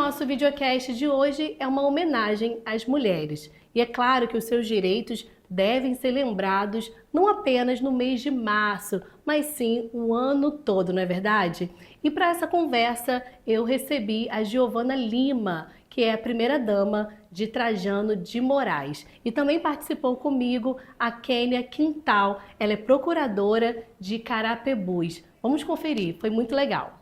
nosso videocast de hoje é uma homenagem às mulheres. E é claro que os seus direitos devem ser lembrados não apenas no mês de março, mas sim o ano todo, não é verdade? E para essa conversa eu recebi a Giovana Lima, que é a primeira-dama de Trajano de Moraes. E também participou comigo a Kênia Quintal, ela é procuradora de Carapebus. Vamos conferir, foi muito legal.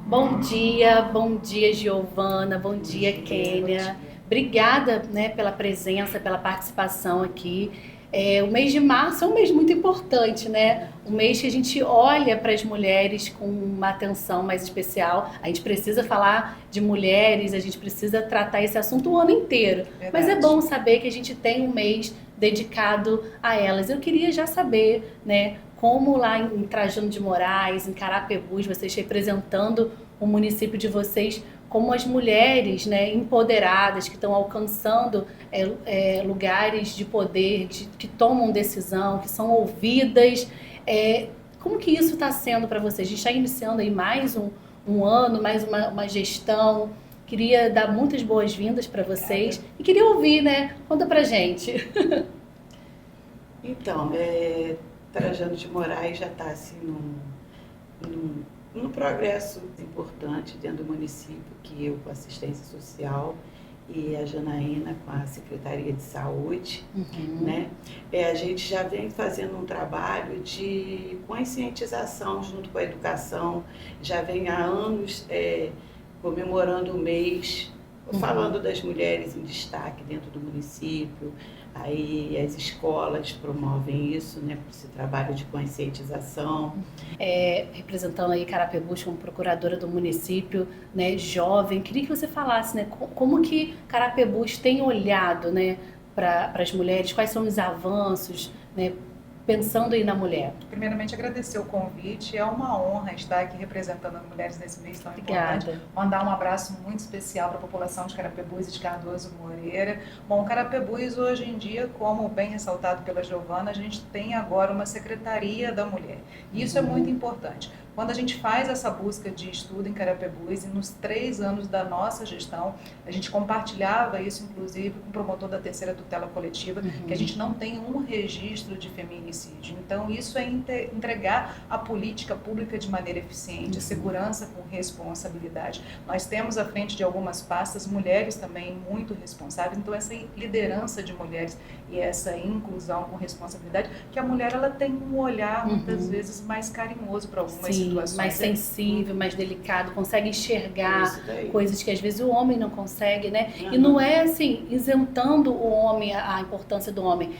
Bom dia, Giovana, bom dia, Kênia. Obrigada, né, pela presença, pela participação aqui. O mês de março é um mês muito importante, né? Um mês que a gente olha para as mulheres com uma atenção mais especial. A gente precisa falar de mulheres, a gente precisa tratar esse assunto o ano inteiro. Verdade. Mas é bom saber que a gente tem um mês dedicado a elas. Eu queria já saber, né, como lá em Trajano de Moraes, em Carapebus, vocês representando o município de vocês, como as mulheres, né, empoderadas, que estão alcançando lugares de poder, que tomam decisão, que são ouvidas. Como que isso está sendo para vocês? A gente está iniciando aí mais um ano, mais uma gestão. Queria dar muitas boas-vindas para vocês. E queria ouvir, né? Conta pra gente. Então, Trajano de Moraes já está assim, num progresso importante dentro do município, que eu com assistência social e a Janaína com a Secretaria de Saúde, né? A gente já vem fazendo um trabalho de conscientização junto com a educação, já vem há anos comemorando o mês, falando das mulheres em destaque dentro do município. Aí as escolas promovem isso, né, esse trabalho de conscientização. Representando aí Carapebus como procuradora do município, né, jovem, queria que você falasse, né, como que Carapebus tem olhado, né, para as mulheres, quais são os avanços, né, pensando aí na mulher. Primeiramente, agradecer o convite. É uma honra estar aqui representando as mulheres nesse mês tão importante. Obrigada. Mandar um abraço muito especial para a população de Carapebus e de Cardoso Moreira. Bom, Carapebus hoje em dia, como bem ressaltado pela Giovana, a gente tem agora uma Secretaria da Mulher. E isso é muito importante. Quando a gente faz essa busca de estudo em Carapebus, e nos 3 anos da nossa gestão, a gente compartilhava isso, inclusive, com o promotor da terceira tutela coletiva, que a gente não tem um registro de feminicídio. Então, isso é entregar a política pública de maneira eficiente, segurança com responsabilidade. Nós temos à frente de algumas pastas mulheres também muito responsáveis, então essa liderança de mulheres e essa inclusão com responsabilidade, que a mulher ela tem um olhar muitas vezes mais carinhoso para algumas situações. Mais sensível, mais delicado, consegue enxergar coisas que às vezes o homem não consegue, né? E não é assim, isentando o homem, a importância do homem.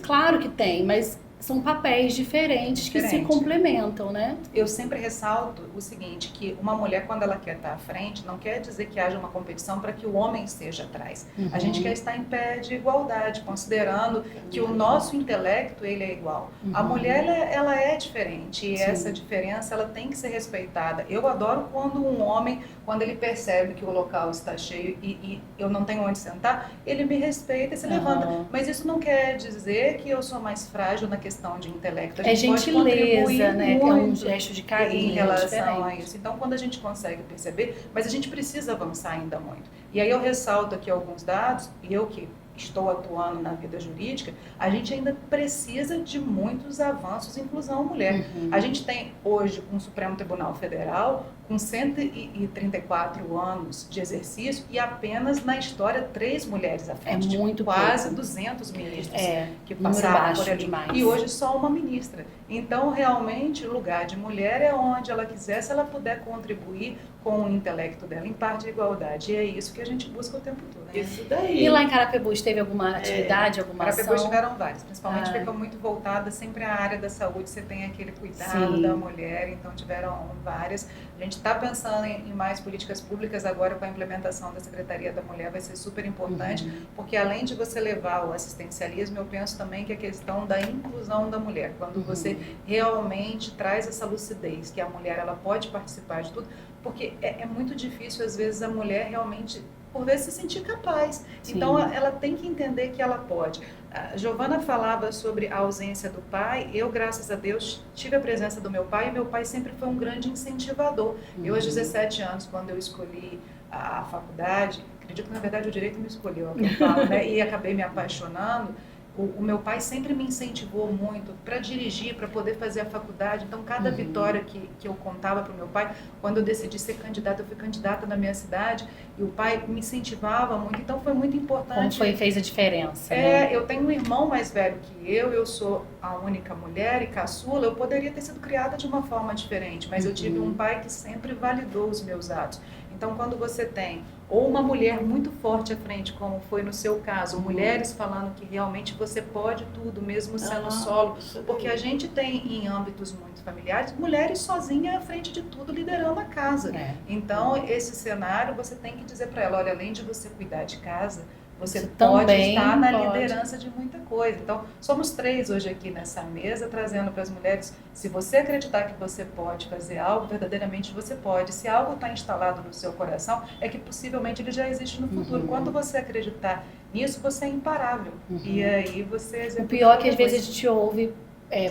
Claro que tem, mas são papéis diferentes que se complementam, né? Eu sempre ressalto o seguinte, que uma mulher, quando ela quer estar à frente, não quer dizer que haja uma competição para que o homem esteja atrás. A gente quer estar em pé de igualdade, considerando que o nosso intelecto, ele é igual. A mulher, ela é diferente, e essa diferença, ela tem que ser respeitada. Eu adoro quando um homem, quando ele percebe que o local está cheio e eu não tenho onde sentar, ele me respeita e se levanta. Mas isso não quer dizer que eu sou mais frágil na questão de intelecto. A gente gentileza, né? É um gesto de carinho em relação a isso. Então, quando a gente consegue perceber, mas a gente precisa avançar ainda muito. E aí eu ressalto aqui alguns dados, e eu que estou atuando na vida jurídica, a gente ainda precisa de muitos avanços em inclusão mulher. A gente tem hoje um Supremo Tribunal Federal com 134 anos de exercício e apenas na história 3 mulheres à frente. É muito quase pouco. 200 ministros que Número passaram baixo por ali. demais. E hoje só uma ministra. Então, realmente, o lugar de mulher é onde ela quiser, se ela puder contribuir com o intelecto dela, em parte de igualdade. E é isso que a gente busca o tempo todo. Né? Isso daí. E lá em Carapebus teve alguma atividade, alguma ação? Carapebus tiveram várias, principalmente ficam muito voltada sempre à área da saúde, você tem aquele cuidado da mulher, então tiveram várias. A gente está pensando em mais políticas públicas agora com a implementação da Secretaria da Mulher, vai ser super importante, porque além de você levar o assistencialismo, eu penso também que a questão da inclusão da mulher, quando você realmente traz essa lucidez, que a mulher ela pode participar de tudo, porque é muito difícil às vezes a mulher realmente por vezes se sentir capaz. Sim. Então ela tem que entender que ela pode. A Giovana falava sobre a ausência do pai. Eu, graças a Deus, tive a presença do meu pai, e meu pai sempre foi um grande incentivador. Eu, aos 17 anos, quando eu escolhi a faculdade, acredito que na verdade o direito me escolheu, é o que eu falo, né? E acabei me apaixonando. O meu pai sempre me incentivou muito para dirigir, para poder fazer a faculdade. Então, cada vitória que eu contava para o meu pai, quando eu decidi ser candidata, eu fui candidata na minha cidade, e o pai me incentivava muito. Então, foi muito importante. Como fez a diferença, né? Eu tenho um irmão mais velho que eu sou a única mulher e caçula. Eu poderia ter sido criada de uma forma diferente, mas eu tive um pai que sempre validou os meus atos. Então, quando você tem ou uma mulher muito forte à frente, como foi no seu caso, mulheres falando que realmente você pode tudo, mesmo sendo solo, porque a gente tem em âmbitos muito familiares, mulheres sozinhas à frente de tudo, liderando a casa. Então, esse cenário, você tem que dizer para ela, olha, além de você cuidar de casa, você pode estar na liderança de muita coisa. Então, somos 3 hoje aqui nessa mesa, trazendo para as mulheres, se você acreditar que você pode fazer algo, verdadeiramente você pode. Se algo está instalado no seu coração, é que possivelmente ele já existe no futuro. Quando você acreditar nisso, você é imparável. E aí você... O pior é que às vezes a gente ouve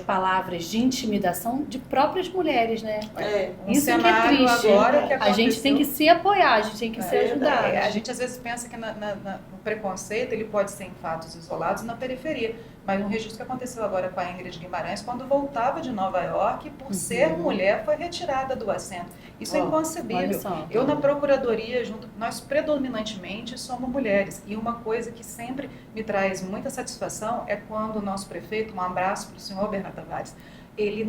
palavras de intimidação de próprias mulheres, né? Isso que é triste. Agora que a gente tem que se apoiar, a gente tem que se ajudar. A gente às vezes pensa que no preconceito ele pode ser em fatos isolados na periferia. Mas um registro que aconteceu agora com a Ingrid Guimarães, quando voltava de Nova York, por ser mulher, foi retirada do assento. Isso é inconcebível. Eu na procuradoria, nós predominantemente somos mulheres. E uma coisa que sempre me traz muita satisfação é quando o nosso prefeito, um abraço para o senhor Bernardo Tavares, ele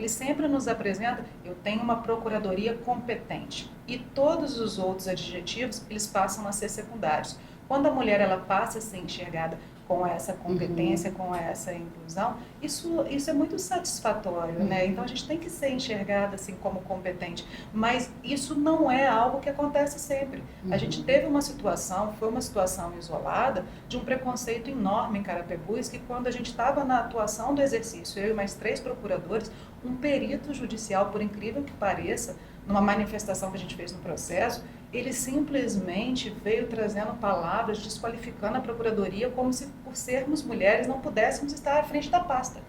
sempre nos apresenta, eu tenho uma procuradoria competente. E todos os outros adjetivos, eles passam a ser secundários. Quando a mulher ela passa a ser enxergada com essa competência, com essa inclusão, isso é muito satisfatório, né? Então a gente tem que ser enxergada assim como competente, mas isso não é algo que acontece sempre. A gente teve uma situação, foi uma situação isolada, de um preconceito enorme em Carapebus, que quando a gente estava na atuação do exercício, eu e mais 3 procuradores, um perito judicial, por incrível que pareça, numa manifestação que a gente fez no processo, ele simplesmente veio trazendo palavras desqualificando a Procuradoria como se, por sermos mulheres, não pudéssemos estar à frente da pasta.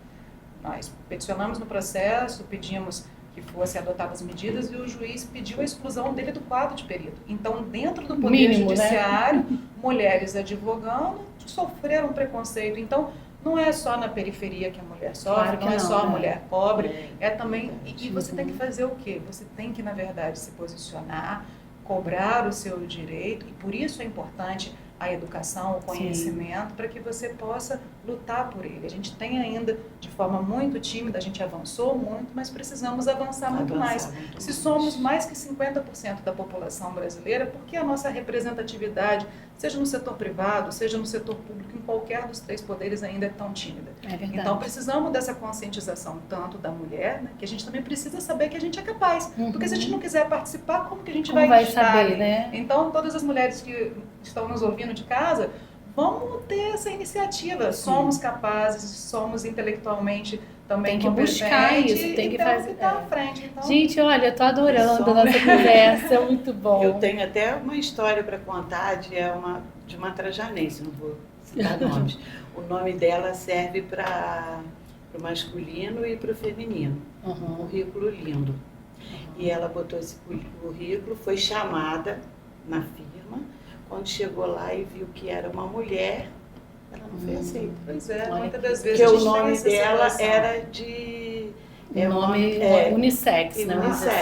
Nós peticionamos no processo, pedimos que fossem adotadas medidas e o juiz pediu a exclusão dele do quadro de perito. Então, dentro do Poder Judiciário, mulheres advogando sofreram preconceito. Então, não é só na periferia que a mulher sofre, não é só a mulher pobre, é também... E você tem que fazer o quê? Você tem que, na verdade, se posicionar, cobrar o seu direito, e por isso é importante a educação, o conhecimento, para que você possa lutar por ele. A gente tem ainda, de forma muito tímida, a gente avançou muito, mas precisamos avançar muito mais. Se somos mais que 50% da população brasileira, por que a nossa representatividade, seja no setor privado, seja no setor público, em qualquer dos 3 poderes ainda é tão tímida? Então precisamos dessa conscientização tanto da mulher, né, que a gente também precisa saber que a gente é capaz. Porque se a gente não quiser participar, como que a gente vai saber, né? Então todas as mulheres que estão nos ouvindo de casa, vamos ter essa iniciativa. Somos capazes, somos intelectualmente também competentes. Tem que buscar isso, tem que fazer. Que à frente. Então, gente, olha, eu tô adorando a nossa conversa, é muito bom. Eu tenho até uma história para contar de uma trajanense, não vou citar nomes. O nome dela serve para o masculino e para o feminino. Um currículo lindo. E ela botou esse currículo, foi chamada na firma. Quando chegou lá e viu que era uma mulher, ela não foi aceita. Pois é, muitas das vezes porque o nome dela era de... nome unissex, né?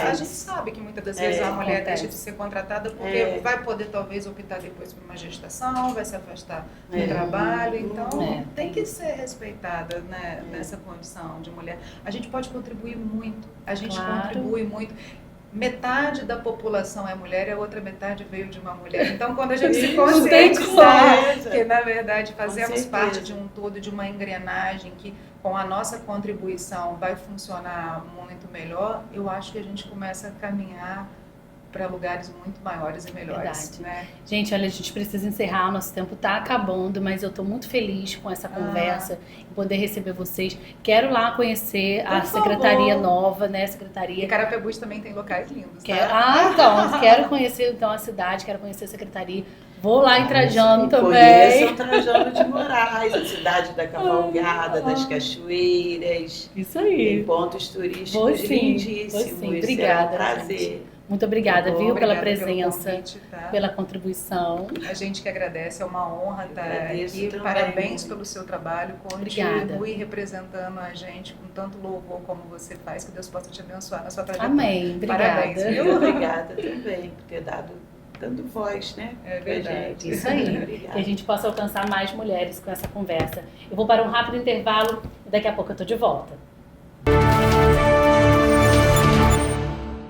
A gente sabe que muitas das vezes a mulher deixa de ser contratada porque vai poder talvez optar depois por uma gestação, vai se afastar do trabalho, então tem que ser respeitada, né, nessa condição de mulher. A gente pode contribuir muito, a gente contribui muito. Metade da população é mulher e a outra metade veio de uma mulher. Então, quando a gente se conscientizar que, na verdade, fazemos parte de um todo, de uma engrenagem que, com a nossa contribuição, vai funcionar muito melhor, eu acho que a gente começa a caminhar para lugares muito maiores e melhores. Verdade. Né? Gente, olha, a gente precisa encerrar, nosso tempo está acabando, mas eu estou muito feliz com essa conversa, em poder receber vocês. Quero lá conhecer a secretaria nova, né? Secretaria. E Carapebus também tem locais lindos, então, quero conhecer então a cidade, quero conhecer a secretaria. Vou lá em Trajano também. Conheçam Trajano de Moraes, a cidade da cavalgada, das cachoeiras. Isso aí. Tem pontos turísticos lindíssimos. Obrigada. É um prazer. Gente. Muito obrigada, viu, pela presença, pelo convite, tá? pela contribuição. A gente que agradece, é uma honra estar aqui. Também. Parabéns pelo seu trabalho. Obrigada. Continue representando a gente com tanto louvor como você faz. Que Deus possa te abençoar na sua trajetória. Amém. Obrigada. Parabéns, viu? Obrigada também por ter dando voz, né? É verdade. Gente. Isso aí. Obrigada. Que a gente possa alcançar mais mulheres com essa conversa. Eu vou para um rápido intervalo e daqui a pouco eu estou de volta.